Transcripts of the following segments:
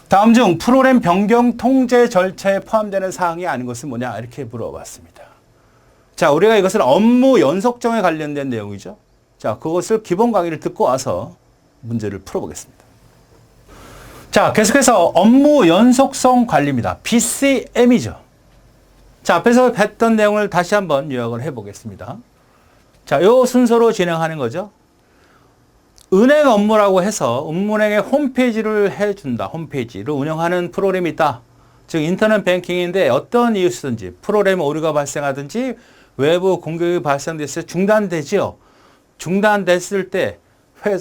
다음 중 프로그램 변경 통제 절차에 포함되는 사항이 아닌 것은 뭐냐 이렇게 물어봤습니다. 자, 우리가 이것은 업무 연속성에 관련된 내용이죠. 자, 그것을 기본 강의를 듣고 와서 문제를 풀어보겠습니다. 자, 계속해서 업무 연속성 관리입니다. BCM이죠. 자, 앞에서 했던 내용을 다시 한번 요약을 해보겠습니다. 자, 요 순서로 진행하는 거죠. 은행 업무라고 해서 은행의 홈페이지를 해준다. 홈페이지를 운영하는 프로그램이 있다. 즉 인터넷 뱅킹인데 어떤 이유든지 프로그램 오류가 발생하든지 외부 공격이 발생됐을 때 중단되지요. 중단됐을 때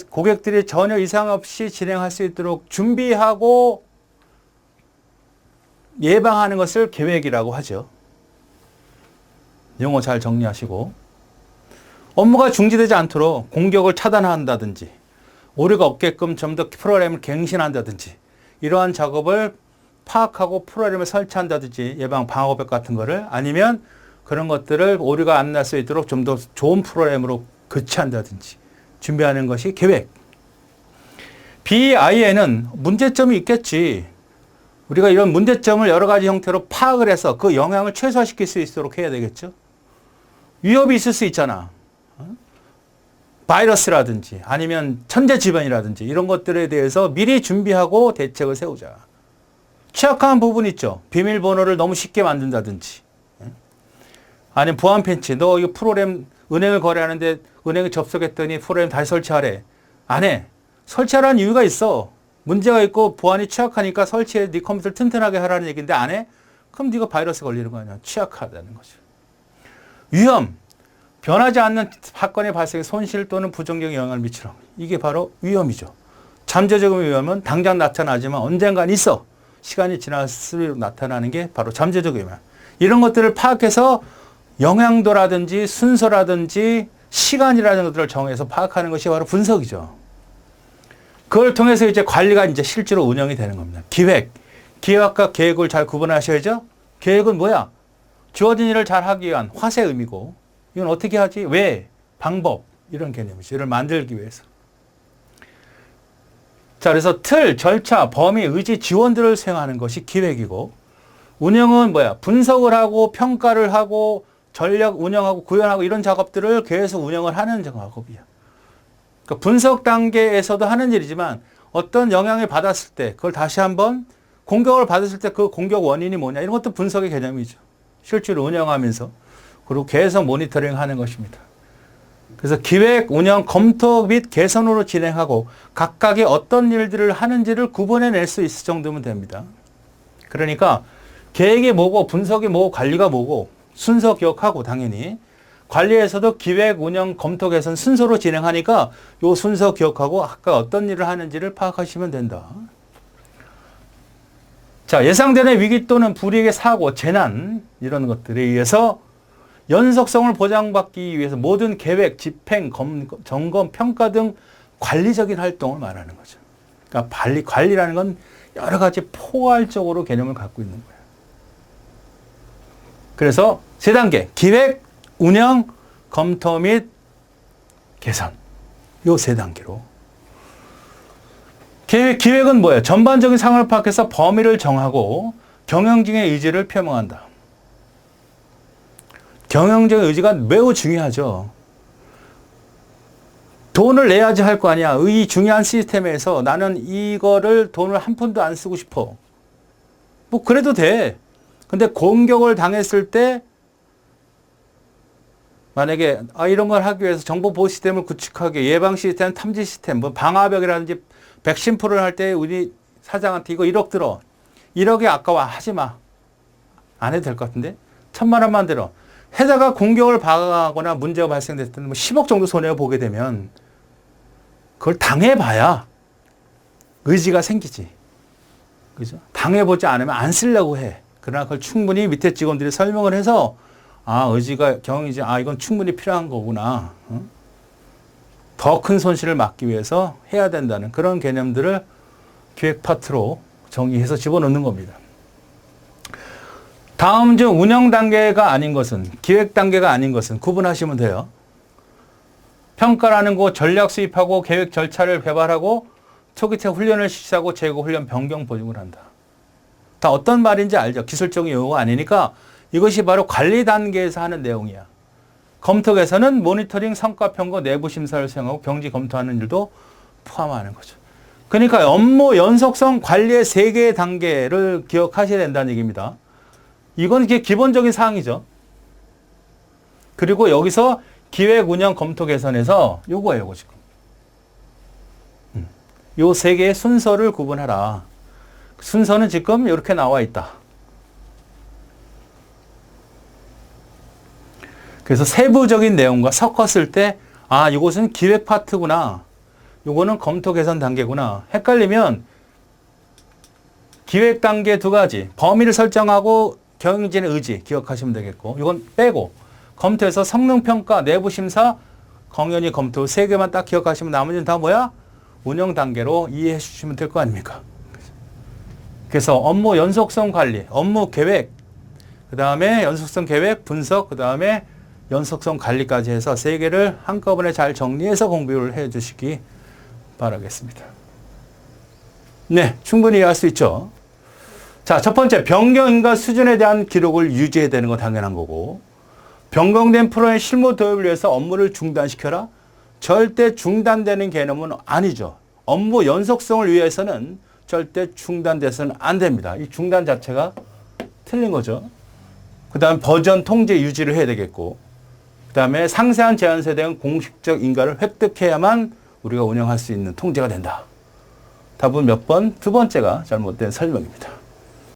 고객들이 전혀 이상 없이 진행할 수 있도록 준비하고 예방하는 것을 계획이라고 하죠. 용어 잘 정리하시고, 업무가 중지되지 않도록 공격을 차단한다든지 오류가 없게끔 좀 더 프로그램을 갱신한다든지 이러한 작업을 파악하고 프로그램을 설치한다든지 예방 방어벽 같은 거를, 아니면 그런 것들을 오류가 안 날 수 있도록 좀 더 좋은 프로그램으로 교체한다든지 준비하는 것이 계획. BI에는 문제점이 있겠지. 우리가 이런 문제점을 여러 가지 형태로 파악을 해서 그 영향을 최소화시킬 수 있도록 해야 되겠죠. 위협이 있을 수 있잖아. 바이러스라든지 아니면 천재지변이라든지 이런 것들에 대해서 미리 준비하고 대책을 세우자. 취약한 부분 있죠. 비밀번호를 너무 쉽게 만든다든지, 아니면 보안 패치, 너 이거 프로그램 은행을 거래하는데 은행에 접속했더니 프로그램 다시 설치하래. 안 해. 설치하라는 이유가 있어. 문제가 있고 보안이 취약하니까 설치해. 네 컴퓨터를 튼튼하게 하라는 얘기인데 안 해? 그럼 네가 바이러스 걸리는 거 아니야. 취약하다는 거죠. 위험. 변하지 않는 사건의 발생에 손실 또는 부정적인 영향을 미치라. 이게 바로 위험이죠. 잠재적인 위험은 당장 나타나지만 언젠간 있어. 시간이 지날수록 나타나는 게 바로 잠재적 위험. 이런 것들을 파악해서 영향도라든지 순서라든지 시간이라는 것들을 정해서 파악하는 것이 바로 분석이죠. 그걸 통해서 이제 관리가 이제 실제로 운영이 되는 겁니다. 기획. 기획과 계획을 잘 구분하셔야죠. 계획은 뭐야? 주어진 일을 잘 하기 위한 화세 의미고, 이건 어떻게 하지? 왜? 방법. 이런 개념이죠. 이를 만들기 위해서. 자, 그래서 틀, 절차, 범위, 의지, 지원들을 수행하는 것이 기획이고, 운영은 뭐야? 분석을 하고 평가를 하고 전략 운영하고 구현하고 이런 작업들을 계속 운영을 하는 작업이야. 그러니까 분석 단계에서도 하는 일이지만 어떤 영향을 받았을 때 그걸 다시 한번 공격을 받았을 때 그 공격 원인이 뭐냐 이런 것도 분석의 개념이죠. 실제로 운영하면서 그리고 계속 모니터링 하는 것입니다. 그래서 기획, 운영, 검토 및 개선으로 진행하고 각각의 어떤 일들을 하는지를 구분해낼 수 있을 정도면 됩니다. 그러니까 계획이 뭐고 분석이 뭐고 관리가 뭐고 순서 기억하고, 당연히 관리에서도 기획, 운영, 검토, 개선 순서로 진행하니까 요 순서 기억하고 아까 어떤 일을 하는지를 파악하시면 된다. 자, 예상되는 위기 또는 불이익의 사고, 재난 이런 것들에 의해서 연속성을 보장받기 위해서 모든 계획, 집행, 점검, 평가 등 관리적인 활동을 말하는 거죠. 그러니까 관리라는 건 여러 가지 포괄적으로 개념을 갖고 있는 거예요. 그래서 세 단계, 기획, 운영, 검토 및 개선. 요 세 단계로. 기획은 뭐예요? 전반적인 상황을 파악해서 범위를 정하고 경영진의 의지를 표명한다. 경영적인 의지가 매우 중요하죠. 돈을 내야지 할 거 아니야. 이 중요한 시스템에서 나는 이거를 돈을 한 푼도 안 쓰고 싶어. 뭐 그래도 돼. 근데 공격을 당했을 때 만약에 이런 걸 하기 위해서 정보 보호 시스템을 구축하기, 예방 시스템, 탐지 시스템, 뭐 방화벽이라든지 백신 프로를 할 때 우리 사장한테 이거 1억 들어. 1억이 아까워. 하지 마. 안 해도 될 것 같은데? 1,000만 원만 들어. 해다가 공격을 당하거나 문제가 발생됐을 때는 뭐 10억 정도 손해를 보게 되면 그걸 당해봐야 의지가 생기지. 그죠? 당해보지 않으면 안 쓰려고 해. 그러나 그걸 충분히 밑에 직원들이 설명을 해서 의지가 경영이지. 이건 충분히 필요한 거구나. 더 큰 손실을 막기 위해서 해야 된다는 그런 개념들을 기획 파트로 정의해서 집어넣는 겁니다. 다음 중 운영 단계가 아닌 것은, 기획 단계가 아닌 것은 구분하시면 돼요. 평가라는 거 전략 수립하고 계획 절차를 개발하고 초기체 훈련을 실시하고 재고 훈련 변경 보증을 한다. 다 어떤 말인지 알죠? 기술적인 용어가 아니니까 이것이 바로 관리 단계에서 하는 내용이야. 검토 개선은 모니터링, 성과 평가, 내부 심사를 수행하고 경지 검토하는 일도 포함하는 거죠. 그러니까 업무 연속성 관리의 3개의 단계를 기억하셔야 된다는 얘기입니다. 이건 이게 기본적인 사항이죠. 그리고 여기서 기획, 운영, 검토, 개선에서 요거예요, 요거 지금. 요 3개의 순서를 구분하라. 순서는 지금 이렇게 나와 있다. 그래서 세부적인 내용과 섞었을 때, 아, 이것은 기획 파트구나. 요거는 검토 개선 단계구나. 헷갈리면 기획 단계 2가지. 범위를 설정하고 경영진의 의지 기억하시면 되겠고, 이건 빼고 검토에서 성능평가, 내부심사, 공연히 검토 3개만 딱 기억하시면 나머지는 다 뭐야? 운영 단계로 이해해 주시면 될 거 아닙니까? 그래서 업무 연속성 관리, 업무 계획, 그 다음에 연속성 계획, 분석, 그 다음에 연속성 관리까지 해서 3개를 한꺼번에 잘 정리해서 공부를 해 주시기 바라겠습니다. 네, 충분히 이해할 수 있죠. 자, 첫 번째, 변경인가 수준에 대한 기록을 유지해야 되는 건 당연한 거고, 변경된 프로그램 실무 도입을 위해서 업무를 중단시켜라? 절대 중단되는 개념은 아니죠. 업무 연속성을 위해서는 절대 중단돼서는 안 됩니다. 이 중단 자체가 틀린 거죠. 그 다음 버전 통제 유지를 해야 되겠고, 그 다음에 상세한 제한서에 대한 공식적 인가를 획득해야만 우리가 운영할 수 있는 통제가 된다. 답은 몇 번? 2번째가 잘못된 설명입니다.